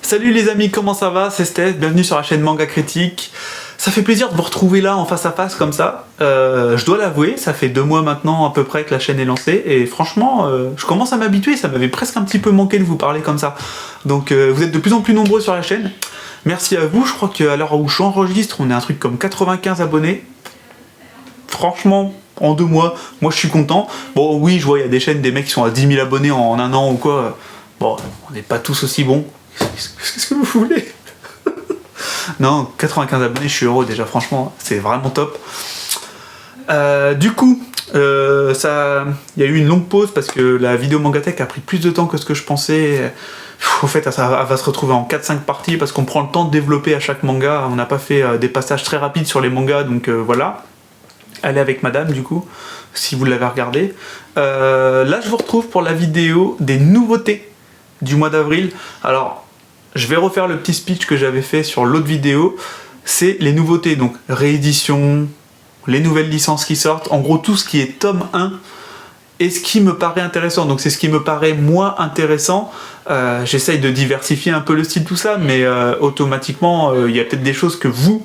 Salut les amis, comment ça va? C'est Steph, bienvenue sur la chaîne Manga Critique. Ça fait plaisir de vous retrouver là en face à face comme ça. Je dois l'avouer, ça fait 2 mois maintenant à peu près que la chaîne est lancée et franchement, je commence à m'habituer, ça m'avait presque un petit peu manqué de vous parler comme ça. Donc vous êtes de plus en plus nombreux sur la chaîne. Merci à vous, je crois qu'à l'heure où j'enregistre, on est un truc comme 95 abonnés. Franchement, en 2 mois, moi je suis content. Bon oui, je vois, il y a des chaînes, des mecs qui sont à 10 000 abonnés en 1 an ou quoi. Bon, on n'est pas tous aussi bons. Qu'est-ce que vous voulez? Non, 95 abonnés, je suis heureux déjà, franchement, c'est vraiment top. Du coup, il y a eu une longue pause parce que la vidéo Mangatech a pris plus de temps que ce que je pensais. Au fait, elle va se retrouver en 4-5 parties parce qu'on prend le temps de développer à chaque manga. On n'a pas fait des passages très rapides sur les mangas, donc voilà. Elle est avec madame, du coup, si vous l'avez regardé. Là, je vous retrouve pour la vidéo des nouveautés du mois d'avril. Alors, je vais refaire le petit speech que j'avais fait sur l'autre vidéo. C'est les nouveautés, donc réédition, les nouvelles licences qui sortent, en gros tout ce qui est tome 1 et ce qui me paraît intéressant. Donc c'est ce qui me paraît moins intéressant. J'essaye de diversifier un peu le style, tout ça, mais automatiquement, il y a peut-être des choses que vous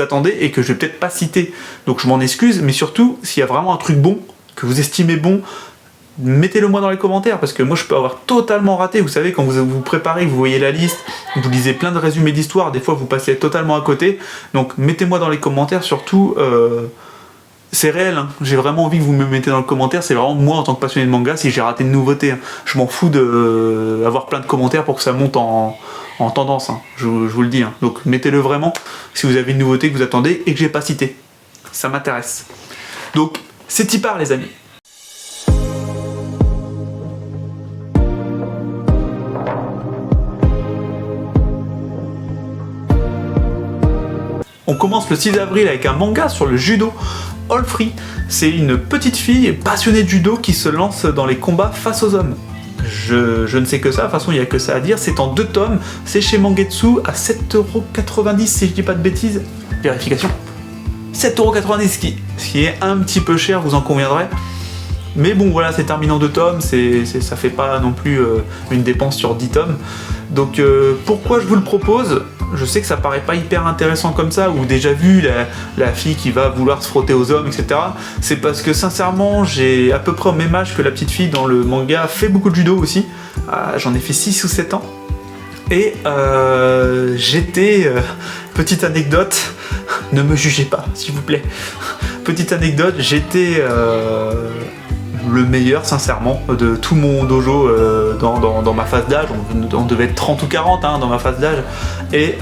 attendez et que je vais peut-être pas citer. Donc je m'en excuse, mais surtout, s'il y a vraiment un truc bon, que vous estimez bon, mettez-le moi dans les commentaires, parce que moi je peux avoir totalement raté. Vous savez, quand vous vous préparez, vous voyez la liste, vous lisez plein de résumés d'histoire, des fois vous passez totalement à côté. Donc mettez-moi dans les commentaires, surtout, c'est réel, hein. J'ai vraiment envie que vous me mettez dans le commentaire, c'est vraiment moi en tant que passionné de manga, si j'ai raté une nouveauté, hein. Je m'en fous d'avoir plein de commentaires pour que ça monte en tendance, hein. Je vous le dis, hein. Donc mettez-le vraiment si vous avez une nouveauté que vous attendez et que j'ai pas cité. Ça m'intéresse. Donc c'est y part les amis. On commence le 6 avril avec un manga sur le judo. All Free, c'est une petite fille passionnée de judo qui se lance dans les combats face aux hommes. Je ne sais que ça, de toute façon il n'y a que ça à dire. C'est en 2 tomes, c'est chez Mangetsu à 7,90€ si je dis pas de bêtises. Vérification. 7,90€, ce qui est un petit peu cher, vous en conviendrez. Mais bon voilà, c'est terminé en 2 tomes, ça fait pas non plus une dépense sur 10 tomes. Donc pourquoi je vous le propose? Je sais que ça paraît pas hyper intéressant comme ça, ou déjà vu la fille qui va vouloir se frotter aux hommes, etc. C'est parce que sincèrement, j'ai à peu près au même âge que la petite fille dans le manga, fait beaucoup de judo aussi. J'en ai fait 6 ou 7 ans. Et petite anecdote, ne me jugez pas s'il vous plaît. Petite anecdote, j'étais le meilleur sincèrement de tout mon dojo dans ma phase d'âge. On devait être 30 ou 40 hein, dans ma phase d'âge, et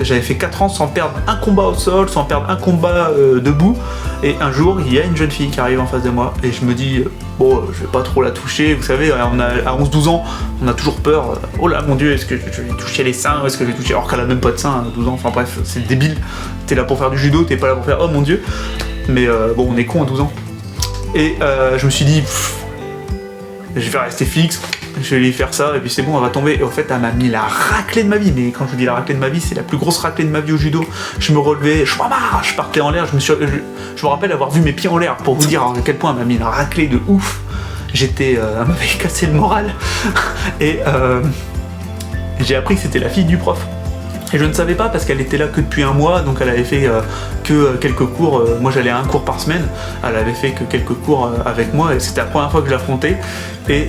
j'avais fait 4 ans sans perdre un combat au sol, sans perdre un combat debout, et un jour il y a une jeune fille qui arrive en face de moi et je me dis bon, je vais pas trop la toucher, vous savez, à 11-12 ans on a toujours peur, oh là mon dieu, est-ce que je vais toucher les seins, est-ce que je vais toucher, alors qu'elle a même pas de seins à 12 ans, enfin bref, c'est débile, t'es là pour faire du judo, t'es pas là pour faire oh mon dieu, mais bon, on est con à 12 ans. Et je me suis dit, je vais rester fixe, je vais lui faire ça, et puis c'est bon, elle va tomber. Et en fait, elle m'a mis la raclée de ma vie, mais quand je vous dis la raclée de ma vie, c'est la plus grosse raclée de ma vie au judo. Je me relevais, je partais en l'air, je me rappelle avoir vu mes pieds en l'air, pour vous dire à quel point elle m'a mis la raclée de ouf. Elle m'avait cassé le moral. Et j'ai appris que c'était la fille du prof. Et je ne savais pas parce qu'elle était là que depuis 1 mois, donc elle avait fait que quelques cours, moi j'allais à 1 cours par semaine, elle avait fait que quelques cours avec moi et c'était la première fois que je l'affrontais et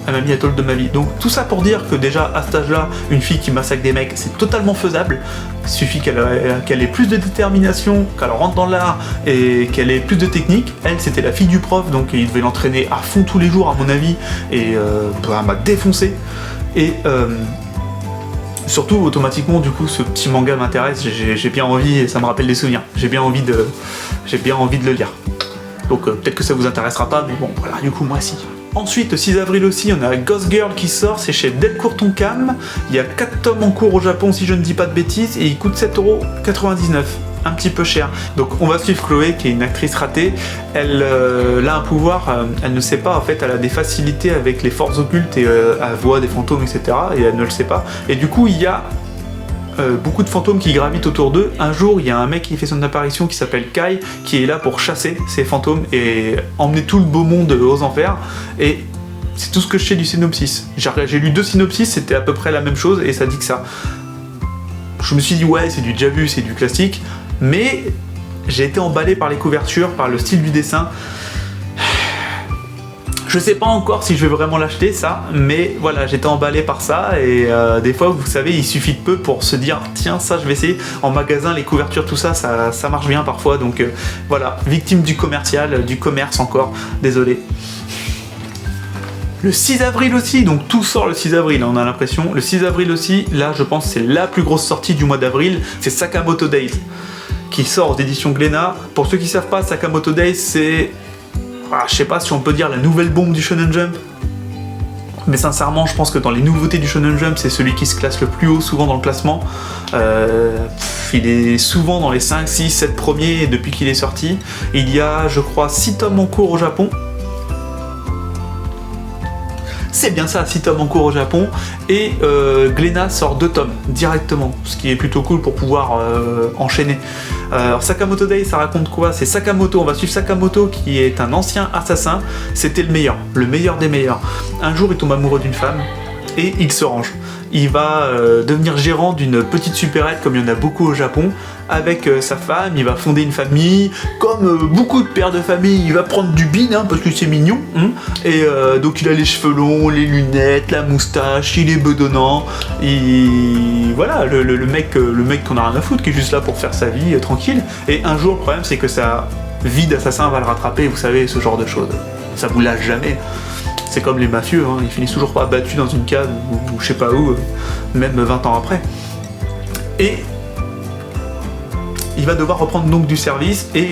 elle m'a mis la tôle de ma vie. Donc tout ça pour dire que déjà à cet âge-là, une fille qui massacre des mecs, c'est totalement faisable. Il suffit qu'elle ait plus de détermination, qu'elle rentre dans l'art et qu'elle ait plus de technique. Elle, c'était la fille du prof, donc il devait l'entraîner à fond tous les jours à mon avis, et elle m'a défoncé. Et surtout, automatiquement, du coup, ce petit manga m'intéresse, j'ai bien envie, et ça me rappelle des souvenirs, j'ai bien envie de le lire. Donc peut-être que ça vous intéressera pas, mais bon, voilà, du coup, moi si. Ensuite, le 6 avril aussi, on a Ghost Girl qui sort, c'est chez Delcourt Tonkam. Il y a 4 tomes en cours au Japon, si je ne dis pas de bêtises, et il coûte 7,99€. Un petit peu cher. Donc on va suivre Chloé, qui est une actrice ratée. Elle a un pouvoir, elle ne sait pas, en fait, elle a des facilités avec les forces occultes et elle voit des fantômes, etc. Et elle ne le sait pas. Et du coup, il y a beaucoup de fantômes qui gravitent autour d'eux. Un jour, il y a un mec qui fait son apparition qui s'appelle Kai, qui est là pour chasser ces fantômes et emmener tout le beau monde aux enfers. Et C'est tout ce que je sais du synopsis. J'ai lu 2 synopsis, c'était à peu près la même chose et ça dit que ça. Je me suis dit ouais, c'est du déjà vu, c'est du classique, mais j'ai été emballé par les couvertures, par le style du dessin. Je sais pas encore si je vais vraiment l'acheter ça, mais voilà, j'étais emballé par ça et des fois, vous savez, il suffit de peu pour se dire tiens, ça je vais essayer. En magasin, les couvertures, tout ça, ça marche bien parfois, donc voilà, victime du commercial, du commerce encore, désolé. Le 6 avril aussi, donc tout sort le 6 avril, on a l'impression. Le 6 avril aussi, là je pense que c'est la plus grosse sortie du mois d'avril, c'est Sakamoto Days, qui sort aux éditions Glénat. Pour ceux qui ne savent pas, Sakamoto Days, c'est, je sais pas si on peut dire la nouvelle bombe du Shonen Jump, mais sincèrement je pense que dans les nouveautés du Shonen Jump, c'est celui qui se classe le plus haut souvent dans le classement. Il est souvent dans les 5, 6, 7 premiers depuis qu'il est sorti. Il y a, je crois, 6 tomes en cours au Japon. C'est bien ça, 6 tomes en cours au Japon, et Glénat sort 2 tomes directement, ce qui est plutôt cool pour pouvoir enchaîner. Alors Sakamoto Days, ça raconte quoi? C'est Sakamoto, on va suivre Sakamoto qui est un ancien assassin, c'était le meilleur des meilleurs. Un jour il tombe amoureux d'une femme, et il se range. Il va devenir gérant d'une petite supérette comme il y en a beaucoup au Japon, avec sa femme, il va fonder une famille, comme beaucoup de pères de famille, il va prendre du bin, hein, parce que c'est mignon, hein, et donc il a les cheveux longs, les lunettes, la moustache, il est bedonnant, voilà, le mec qu'on a rien à foutre, qui est juste là pour faire sa vie tranquille, et un jour le problème c'est que sa vie d'assassin va le rattraper, vous savez, ce genre de choses, ça vous lâche jamais. C'est comme les mafieux, hein, ils finissent toujours pas battus dans une cave ou je sais pas où, même 20 ans après. Et il va devoir reprendre donc du service et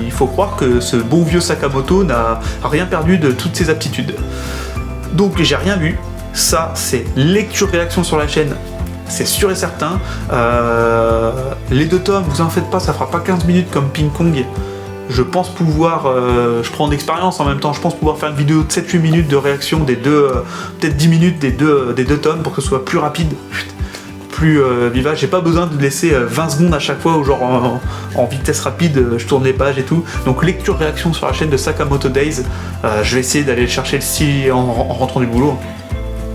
il faut croire que ce bon vieux Sakamoto n'a rien perdu de toutes ses aptitudes. Donc j'ai rien vu, ça c'est lecture-réaction sur la chaîne, c'est sûr et certain. Les 2 tomes, vous en faites pas, ça fera pas 15 minutes comme Ping Pong. Je pense pouvoir, je prends d'expérience en même temps, je pense pouvoir faire une vidéo de 7-8 minutes de réaction des deux, peut-être 10 minutes des deux tomes pour que ce soit plus rapide, plus vivace. J'ai pas besoin de laisser 20 secondes à chaque fois où genre en vitesse rapide, je tourne les pages et tout. Donc lecture-réaction sur la chaîne de Sakamoto Days, je vais essayer d'aller le chercher le 6, en rentrant du boulot,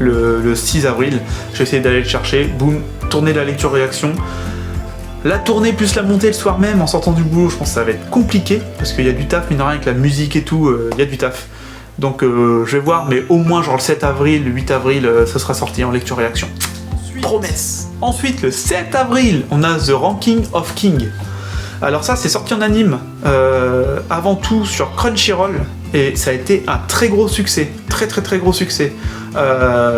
le 6 avril, je vais essayer d'aller le chercher, boum, tourner la lecture-réaction. La tournée plus la montée le soir même en sortant du boulot, je pense que ça va être compliqué parce qu'il y a du taf, mine de rien, avec la musique et tout, il y a du taf. Donc je vais voir, mais au moins genre le 7 avril, le 8 avril, ça sera sorti en lecture-réaction. Promesse. Ensuite, le 7 avril, on a The Ranking of King. Alors ça, c'est sorti en anime, avant tout sur Crunchyroll, et ça a été un très gros succès, très gros succès.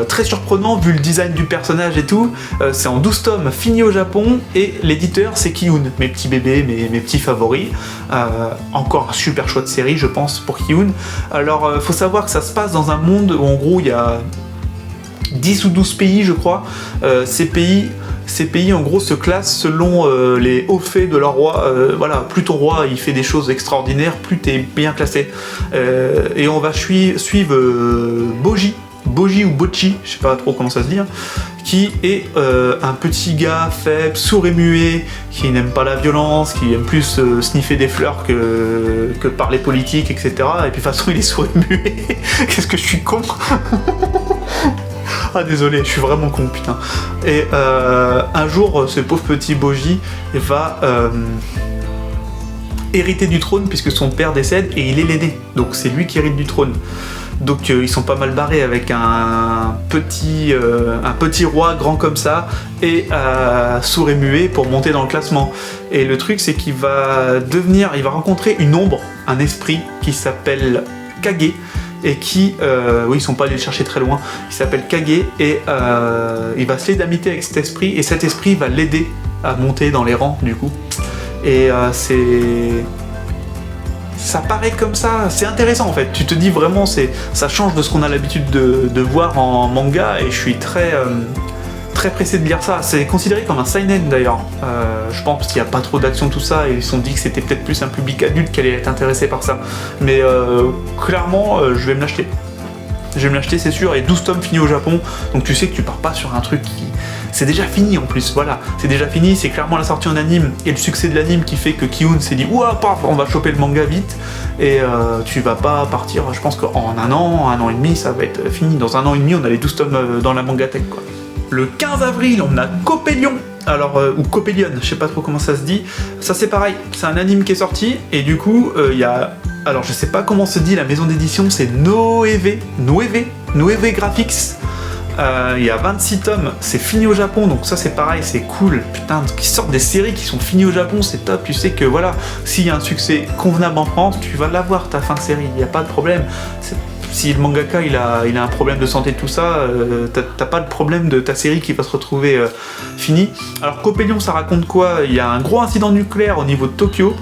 Très surprenant vu le design du personnage et tout. C'est en 12 tomes, fini au Japon, et l'éditeur c'est Kiun, mes petits bébés, mes petits favoris. Encore un super choix de série je pense pour Kiun. Alors faut savoir que ça se passe dans un monde où en gros il y a 10 ou 12 pays je crois. Ces pays en gros se classent selon les hauts faits de leur roi. Voilà, plus ton roi il fait des choses extraordinaires, plus t'es bien classé. Et on va suivre Boji ou Bochi, je sais pas trop comment ça se dit, hein, qui est un petit gars faible, sourd et muet, qui n'aime pas la violence, qui aime plus sniffer des fleurs que parler politique, etc. Et puis de toute façon il est sourd et muet. Qu'est-ce que je suis con. Ah désolé, je suis vraiment con, putain. Et un jour, ce pauvre petit Boji va hériter du trône puisque son père décède et il est l'aîné. Donc c'est lui qui hérite du trône. Donc ils sont pas mal barrés avec un petit roi grand comme ça et sourd et muet pour monter dans le classement. Et le truc c'est qu'il va rencontrer une ombre, un esprit qui s'appelle Kage et qui, oui ils sont pas allés le chercher très loin, il s'appelle Kage et il va se lier d'amitié avec cet esprit et cet esprit va l'aider à monter dans les rangs du coup. Et ça paraît comme ça, c'est intéressant en fait, tu te dis vraiment, ça change de ce qu'on a l'habitude de voir en manga et je suis très pressé de lire ça. C'est considéré comme un seinen d'ailleurs, je pense parce qu'il n'y a pas trop d'action tout ça et ils se sont dit que c'était peut-être plus un public adulte qui allait être intéressé par ça. Mais clairement, je vais me l'acheter. Je vais me l'acheter c'est sûr, et 12 tomes finis au Japon, donc tu sais que tu pars pas sur un truc c'est déjà fini en plus, voilà, c'est déjà fini, c'est clairement la sortie en anime et le succès de l'anime qui fait que Ki-hoon s'est dit ouah, paf, on va choper le manga vite et tu vas pas partir, je pense qu'en un an et demi ça va être fini, dans un an et demi on a les 12 tomes dans la mangatech quoi. Le 15 avril on a Coppelion, alors ou Coppelion, je sais pas trop comment ça se dit, ça c'est pareil, c'est un anime qui est sorti et du coup il y a, alors je sais pas comment se dit la maison d'édition, c'est Noévé Graphics. Il y a 26 tomes, c'est fini au Japon, donc ça c'est pareil, c'est cool. Putain, qu'ils sortent des séries qui sont finies au Japon, c'est top. Tu sais que voilà, s'il y a un succès convenable en France, tu vas l'avoir ta fin de série, il n'y a pas de problème. Si le mangaka il a un problème de santé, tout ça, t'as pas de problème de ta série qui va se retrouver finie. Alors Coppelion, ça raconte quoi? Il y a un gros incident nucléaire au niveau de Tokyo.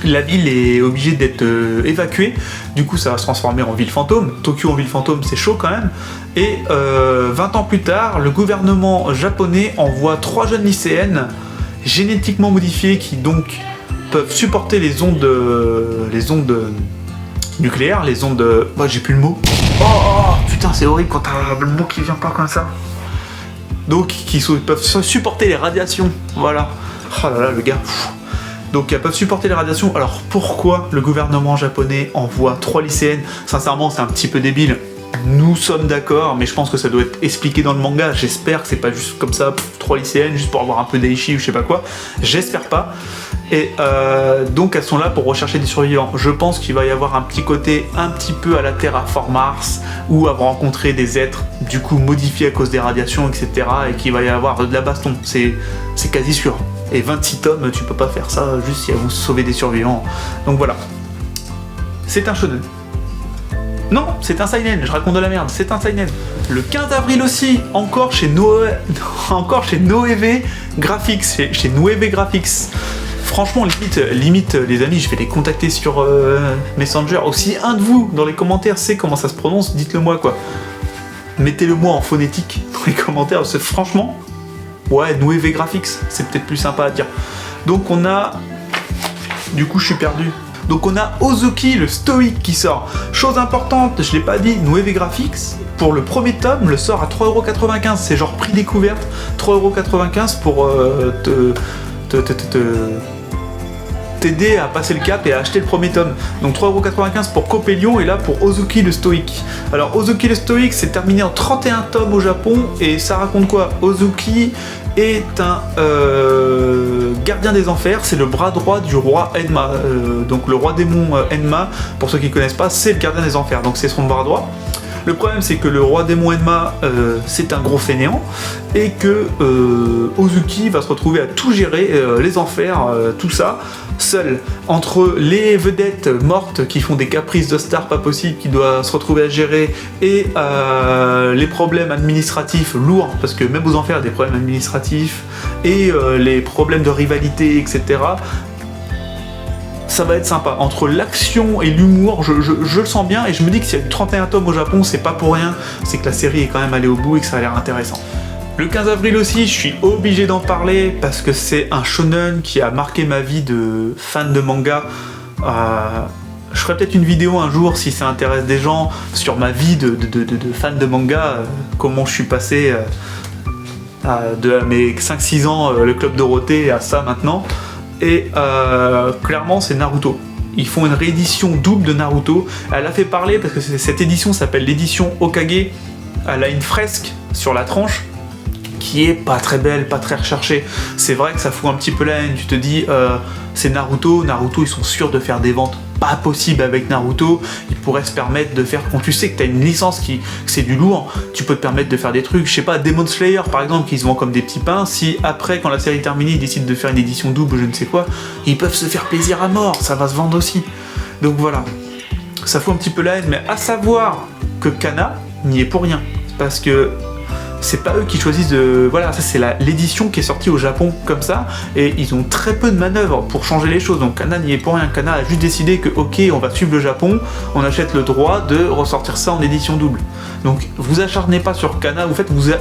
La ville est obligée d'être évacuée, du coup ça va se transformer en ville fantôme. Tokyo en ville fantôme, c'est chaud quand même. Et 20 ans plus tard, le gouvernement japonais envoie 3 jeunes lycéennes génétiquement modifiées qui donc peuvent supporter les ondes nucléaires, les ondes... Oh, j'ai plus le mot. Oh putain, c'est horrible quand t'as le mot qui vient pas comme ça. Donc qui peuvent supporter les radiations, voilà. Oh là là, le gars... Donc elles peuvent supporter les radiations. Alors pourquoi le gouvernement japonais envoie 3 lycéennes? Sincèrement c'est un petit peu débile. Nous sommes d'accord, mais je pense que ça doit être expliqué dans le manga. J'espère que c'est pas juste comme ça, 3 lycéennes, juste pour avoir un peu d'aichi ou je sais pas quoi. J'espère pas. Et donc elles sont là pour rechercher des survivants. Je pense qu'il va y avoir un petit côté un petit peu à la Terraform Mars, où avoir rencontré des êtres du coup modifiés à cause des radiations, etc. Et qu'il va y avoir de la baston. C'est quasi sûr. Et 26 tomes, tu peux pas faire ça juste si à vous sauver des survivants. Donc voilà. C'est un shonen. Non, c'est un seinen, je raconte de la merde, c'est un seinen. Le 15 avril aussi, encore chez Noévé Graphics, chez Noévé Graphics. Franchement, limite, les amis, je vais les contacter sur Messenger. Aussi, un de vous, dans les commentaires, sait comment ça se prononce, dites-le moi, quoi. Mettez-le moi en phonétique dans les commentaires, parce que franchement... Ouais, Noévé Graphics, c'est peut-être plus sympa à dire. Donc on a... Du coup, je suis perdu. Donc on a Ozuki, le stoïque qui sort. Chose importante, je l'ai pas dit, Noévé Graphics, pour le premier tome, le sort à 3,95€. C'est genre prix découverte, 3,95€ pour t'aider à passer le cap et à acheter le premier tome. Donc 3,95€ pour Coppelion et là pour Ozuki le stoïque. Alors Ozuki le stoïque, c'est terminé en 31 tomes au Japon et ça raconte quoi? Ozuki est un gardien des enfers, c'est le bras droit du roi Enma. Donc le roi démon Enma, pour ceux qui ne connaissent pas, c'est le gardien des enfers, donc c'est son bras droit. Le problème c'est que le roi démon Enma c'est un gros fainéant et que Ozuki va se retrouver à tout gérer, les enfers, tout ça, seul. Entre les vedettes mortes qui font des caprices de stars pas possibles, qui doit se retrouver à gérer, et les problèmes administratifs lourds, parce que même aux enfers il y a des problèmes administratifs, et les problèmes de rivalité, etc. Ça va être sympa. Entre l'action et l'humour, je le sens bien et je me dis que s'il y a eu 31 tomes au Japon, c'est pas pour rien, c'est que la série est quand même allée au bout et que ça a l'air intéressant. Le 15 avril aussi, je suis obligé d'en parler parce que c'est un shonen qui a marqué ma vie de fan de manga. Je ferai peut-être une vidéo un jour si ça intéresse des gens sur ma vie de fan de manga, comment je suis passé de mes 5-6 ans, le Club Dorothée, à ça maintenant. Et clairement c'est Naruto. Ils font une réédition double de Naruto. Elle a fait parler parce que cette édition s'appelle l'édition Hokage. Elle a une fresque sur la tranche qui est pas très belle, pas très recherchée. C'est vrai que ça fout un petit peu la haine. Tu te dis c'est Naruto, ils sont sûrs de faire des ventes pas possibles avec Naruto. Ils pourraient se permettre de faire, quand tu sais que tu as une licence que c'est du lourd, tu peux te permettre de faire des trucs, je sais pas, Demon Slayer par exemple, qui se vend comme des petits pains. Si après, quand la série est terminée, ils décident de faire une édition double ou je ne sais quoi, ils peuvent se faire plaisir à mort, ça va se vendre aussi. Donc voilà, ça fout un petit peu la haine, mais à savoir que Kana n'y est pour rien, parce que c'est pas eux qui choisissent de... Voilà, ça c'est l'édition qui est sortie au Japon comme ça, et ils ont très peu de manœuvres pour changer les choses, donc Kana n'y est pour rien. Kana a juste décidé que ok, on va suivre le Japon, on achète le droit de ressortir ça en édition double. Donc vous acharnez pas sur Kana,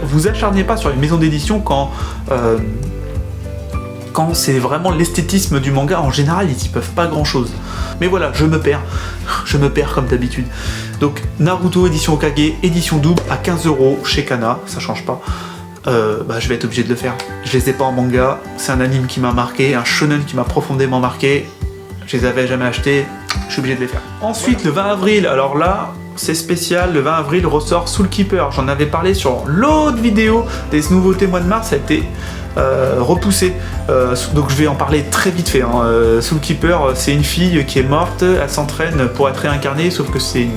vous acharnez pas sur une maison d'édition quand c'est vraiment l'esthétisme du manga. En général, ils y peuvent pas grand chose. Mais voilà, je me perds comme d'habitude. Donc Naruto édition Hokage, édition double à 15€ chez Kana, ça change pas. je vais être obligé de le faire. Je les ai pas en manga, c'est un anime qui m'a marqué, un shonen qui m'a profondément marqué. Je les avais jamais achetés, je suis obligé de les faire. Ensuite, le 20 avril, alors là, c'est spécial, le 20 avril ressort Soul Keeper. J'en avais parlé sur l'autre vidéo des nouveautés mois de mars, ça a été repoussé. Donc je vais en parler très vite fait. Soul Keeper, c'est une fille qui est morte, elle s'entraîne pour être réincarnée, sauf que c'est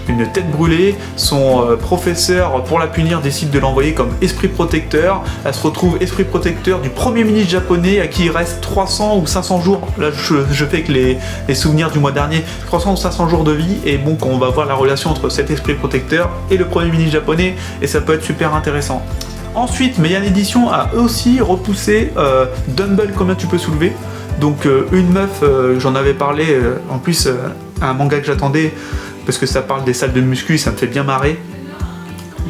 une tête brûlée. Son professeur, pour la punir, décide de l'envoyer comme esprit protecteur. Elle se retrouve esprit protecteur du premier ministre japonais à qui il reste 300 ou 500 jours. Là, je fais que les souvenirs du mois dernier, 300 ou 500 jours de vie, et bon, on va voir la relation entre cet esprit protecteur et le premier ministre japonais, et ça peut être super intéressant. Ensuite, Meian Edition a aussi repoussé Dumbbell, combien tu peux soulever. Donc une meuf, j'en avais parlé, en plus un manga que j'attendais, parce que ça parle des salles de muscu, ça me fait bien marrer.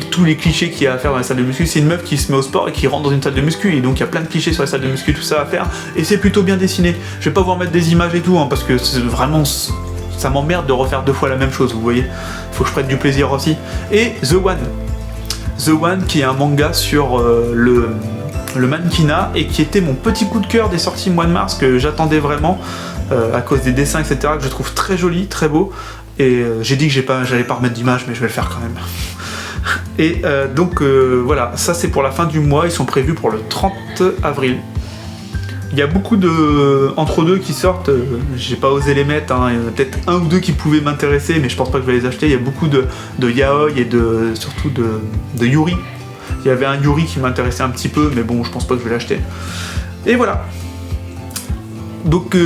Tous les clichés qu'il y a à faire dans les salles de muscu, c'est une meuf qui se met au sport et qui rentre dans une salle de muscu, et donc il y a plein de clichés sur les salles de muscu, tout ça à faire, et c'est plutôt bien dessiné. Je vais pas vous remettre des images et tout, parce que c'est vraiment... ça m'emmerde de refaire 2 fois la même chose, vous voyez. Faut que je prenne du plaisir aussi. Et The One, qui est un manga sur le mannequinat, et qui était mon petit coup de cœur des sorties mois de mars, que j'attendais vraiment à cause des dessins, etc., que je trouve très joli, très beau. Et j'ai dit que j'allais pas remettre d'image, mais je vais le faire quand même. Et donc voilà, ça c'est pour la fin du mois, ils sont prévus pour le 30 avril. Il y a beaucoup de entre-deux qui sortent, j'ai pas osé les mettre, il y en a peut-être 1 ou 2 qui pouvaient m'intéresser, mais je pense pas que je vais les acheter. Il y a beaucoup de yaoi et surtout de Yuri. Il y avait un Yuri qui m'intéressait un petit peu, mais bon, je pense pas que je vais l'acheter. Et voilà. Donc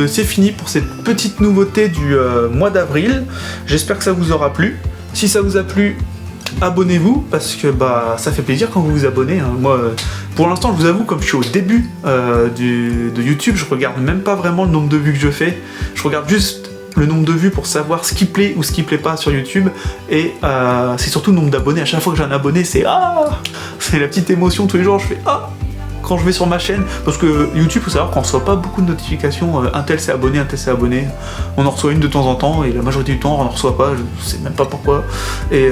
c'est fini pour cette petite nouveauté du mois d'avril. J'espère que ça vous aura plu. Si ça vous a plu, abonnez-vous, parce que ça fait plaisir quand vous vous abonnez. Moi, pour l'instant, je vous avoue, comme je suis au début de YouTube, je regarde même pas vraiment le nombre de vues que je fais. Je regarde juste le nombre de vues pour savoir ce qui plaît ou ce qui plaît pas sur YouTube. Et c'est surtout le nombre d'abonnés. À chaque fois que j'ai un abonné, c'est la petite émotion tous les jours. Je fais quand je vais sur ma chaîne, parce que YouTube, faut savoir qu'on reçoit pas beaucoup de notifications, un tel s'est abonné, un tel s'est abonné, on en reçoit une de temps en temps, et la majorité du temps on en reçoit pas, je sais même pas pourquoi, et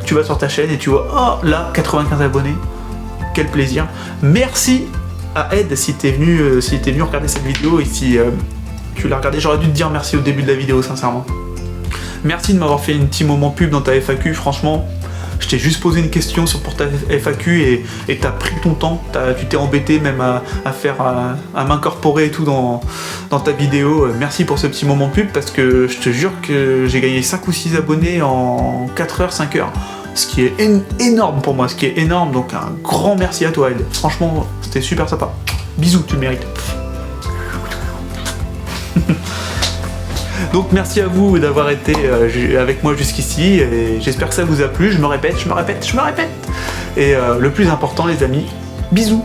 tu vas sur ta chaîne et tu vois, là, 95 abonnés, quel plaisir. Merci à Ed si t'es venu regarder cette vidéo, et si tu l'as regardé, j'aurais dû te dire merci au début de la vidéo, sincèrement. Merci de m'avoir fait un petit moment pub dans ta FAQ, franchement. Je t'ai juste posé une question pour ta FAQ et t'as pris ton temps, tu t'es embêté même à m'incorporer et tout dans ta vidéo. Merci pour ce petit moment pub, parce que je te jure que j'ai gagné 5 ou 6 abonnés en 4 heures, 5 heures. Ce qui est énorme pour moi, ce qui est énorme, donc un grand merci à toi, Ed. Franchement, c'était super sympa. Bisous, tu le mérites. Donc merci à vous d'avoir été avec moi jusqu'ici, et j'espère que ça vous a plu. Je me répète. Et le plus important, les amis, bisous.